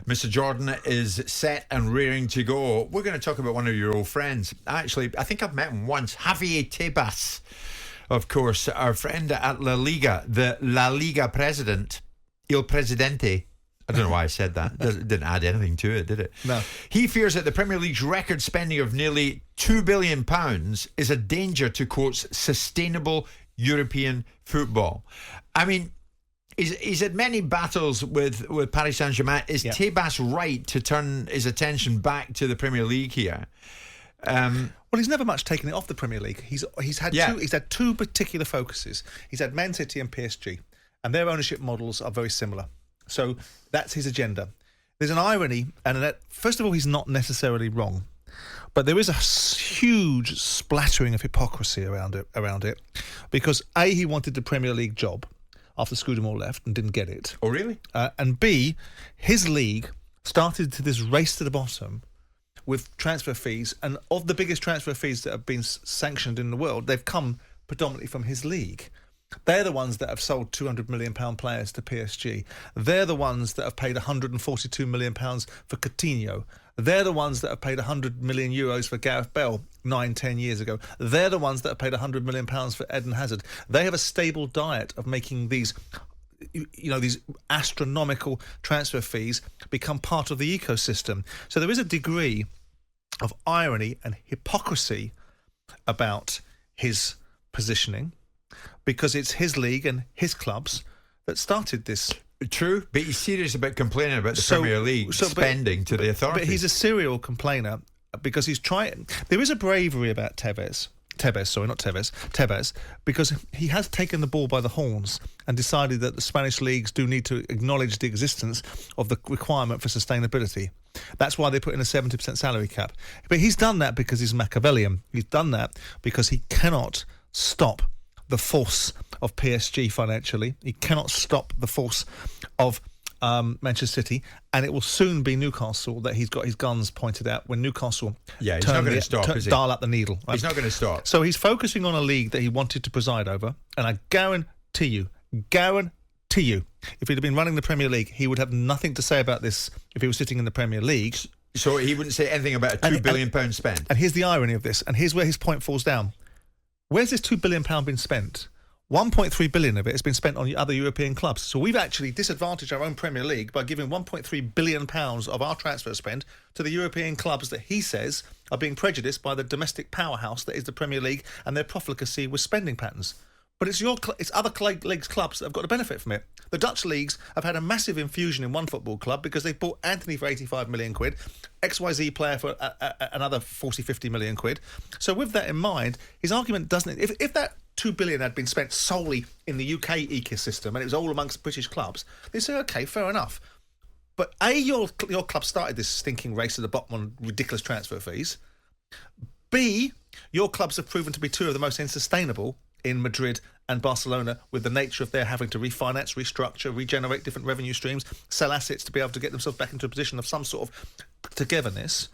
Mr. Jordan is set and rearing to go. We're going to talk about one of your old friends. Actually, I think I've met him once. Javier Tebas, of course, our friend at La Liga, the La Liga president, Il Presidente. I don't know why I said that. It didn't add anything to it, did it? No. He fears that the Premier League's record spending of nearly £2 billion is a danger to, quotes, sustainable European football. I mean, he's had many battles with Paris Saint-Germain. Is Tebas right to turn his attention back to the Premier League here? Well, he's never much taken it off the Premier League. He's had two particular focuses. He's had Man City and PSG, and their ownership models are very similar. So that's his agenda. There's an irony, and that, first of all, he's not necessarily wrong, but there is a huge splattering of hypocrisy around it, because A, he wanted the Premier League job after Scudamore left and didn't get it. Oh, really? And B, his league started to this race to the bottom with transfer fees, and of the biggest transfer fees that have been sanctioned in the world, they've come predominantly from his league. They're the ones that have sold £200 million players to PSG. They're the ones that have paid £142 million for Coutinho. They're the ones that have paid €100 million for Gareth Bale 9-10 years ago. They're the ones that have paid £100 million for Eden Hazard. They have a stable diet of making these astronomical transfer fees become part of the ecosystem. So there is a degree of irony and hypocrisy about his positioning, because it's his league and his clubs that started this. True, but he's serious about complaining about the Premier League spending to the authorities. But he's a serial complainer because he's trying. There is a bravery about Tebas, because he has taken the ball by the horns and decided that the Spanish leagues do need to acknowledge the existence of the requirement for sustainability. That's why they put in a 70% salary cap. But he's done that because he's Machiavellian. He's done that because he cannot stop the force of PSG financially. He cannot stop the force of Manchester City, and it will soon be Newcastle that he's got his guns pointed at when Newcastle he's not going to stop, is he? Dial up the needle. Right? He's not going to stop. So he's focusing on a league that he wanted to preside over, and I guarantee you, if he'd have been running the Premier League, he would have nothing to say about this if he was sitting in the Premier League. So he wouldn't say anything about a £2 billion spend. And here's the irony of this, and here's where his point falls down. Where's this £2 billion been spent? 1.3 billion of it has been spent on other European clubs. So we've actually disadvantaged our own Premier League by giving 1.3 billion pounds of our transfer spend to the European clubs that he says are being prejudiced by the domestic powerhouse that is the Premier League and their profligacy with spending patterns. But it's other leagues' clubs that have got to benefit from it. The Dutch leagues have had a massive infusion in one football club because they bought Anthony for 85 million quid, XYZ player for another 40, 50 million quid. So with that in mind, his argument doesn't... If that 2 billion had been spent solely in the UK ecosystem and it was all amongst British clubs, they say, OK, fair enough. But A, your club started this stinking race to the bottom on ridiculous transfer fees. B, your clubs have proven to be two of the most unsustainable in Madrid and Barcelona, with the nature of their having to refinance, restructure, regenerate different revenue streams, sell assets to be able to get themselves back into a position of some sort of togetherness.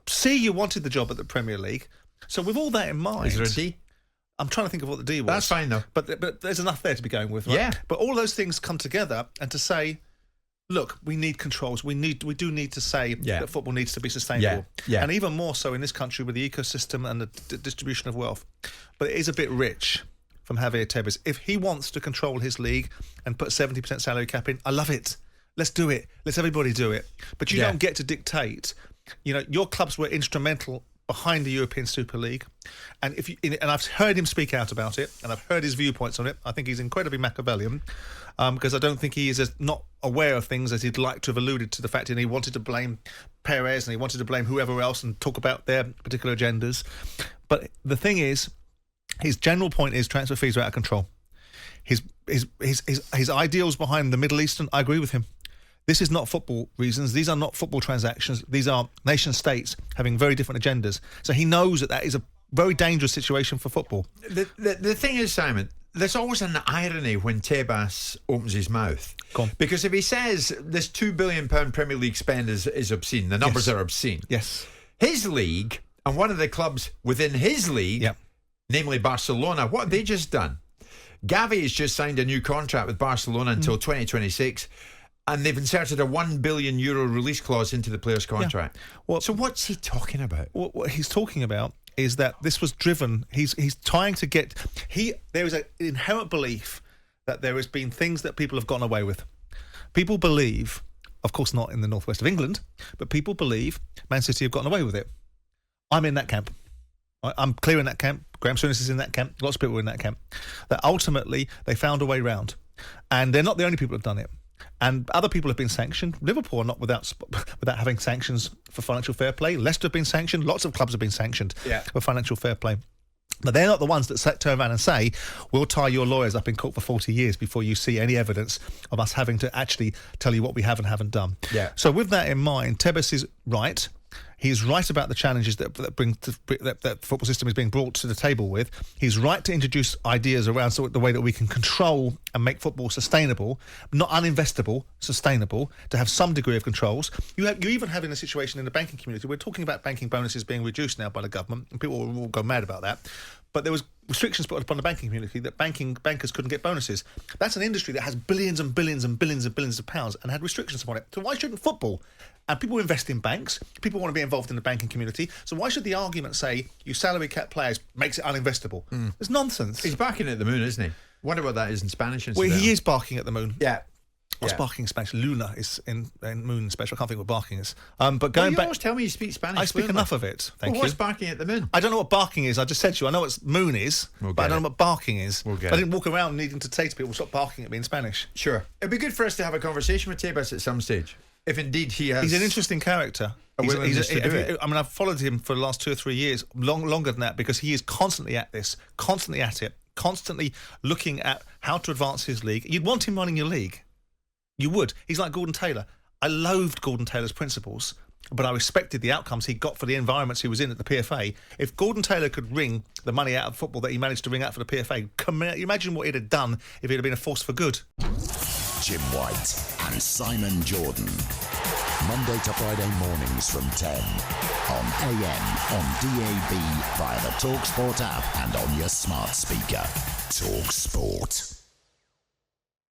C, you wanted the job at the Premier League. So with all that in mind... Is there a D? I'm trying to think of what the D was. That's fine, though. But there's enough there to be going with, right? Yeah. But all those things come together, and to say, look, we need controls. We do need to say that football needs to be sustainable. Yeah. And even more so in this country with the ecosystem and the distribution of wealth. But it is a bit rich from Javier Tebas. If he wants to control his league and put 70% salary cap in, I love it. Let's do it. Let's everybody do it. But you don't get to dictate. Your clubs were instrumental behind the European Super League, and I've heard him speak out about it, and I've heard his viewpoints on it. I think he's incredibly Machiavellian, because I don't think he is as not aware of things as he'd like to have alluded to the fact that he wanted to blame Perez and he wanted to blame whoever else and talk about their particular agendas. But the thing is, his general point is transfer fees are out of control. His ideals behind the Middle Eastern, I agree with him. This is not football reasons. These are not football transactions. These are nation states having very different agendas. So he knows that is a very dangerous situation for football. The thing is, Simon, there's always an irony when Tebas opens his mouth. Go on. Because if he says this £2 billion Premier League spend is obscene, the numbers are obscene. Yes. His league and one of the clubs within his league, namely Barcelona, what have they just done? Gavi has just signed a new contract with Barcelona until 2026. And they've inserted a €1 billion release clause into the player's contract. Well, so what's he talking about? What he's talking about is that this was driven. He's trying to get. There is an inherent belief that there has been things that people have gotten away with. People believe, of course, not in the northwest of England, but people believe Man City have gotten away with it. I'm in that camp. I'm clear in that camp. Graham Souness is in that camp. Lots of people are in that camp. That ultimately they found a way round, and they're not the only people who've done it. And other people have been sanctioned. Liverpool are not without having sanctions for financial fair play. Leicester have been sanctioned. Lots of clubs have been sanctioned for financial fair play. But they're not the ones that turn around and say, we'll tie your lawyers up in court for 40 years before you see any evidence of us having to actually tell you what we have and haven't done. Yeah. So with that in mind, Tebas is right. He's right about the challenges that the football system is being brought to the table with. He's right to introduce ideas around the way that we can control and make football sustainable, not uninvestable, sustainable, to have some degree of controls. You even have in a situation in the banking community, we're talking about banking bonuses being reduced now by the government, and people will go mad about that. But there was restrictions put upon the banking community that bankers couldn't get bonuses. That's an industry that has billions and billions and billions and billions of pounds and had restrictions upon it. So why shouldn't football? And people invest in banks. People want to be involved in the banking community. So why should the argument say you salary cap players makes it uninvestable? It's nonsense. He's barking at the moon, isn't he? Wonder what that is in Spanish. Well, he is barking at the moon. Yeah. What's barking in Spanish? Luna is in moon in Spanish. I can't think what barking is. But going you back, always tell me you speak Spanish. I speak enough of it. Thank you. What's barking at the moon? I don't know what barking is. I just said to you, I know what moon is, but I don't know what barking is. I didn't walk around needing to say to people, stop barking at me in Spanish. Sure. It'd be good for us to have a conversation with Tebas at some stage. If indeed he has... He's an interesting character. I've followed him for the last 2 or 3 years, longer than that, because he is constantly at this, constantly at it, constantly looking at how to advance his league. You'd want him running your league. You would. He's like Gordon Taylor. I loathed Gordon Taylor's principles, but I respected the outcomes he got for the environments he was in at the PFA. If Gordon Taylor could wring the money out of football that he managed to wring out for the PFA, imagine what he'd have done if he'd have been a force for good. Jim White and Simon Jordan. Monday to Friday mornings from 10 on AM, on DAB, via the talkSPORT app and on your smart speaker. talkSPORT.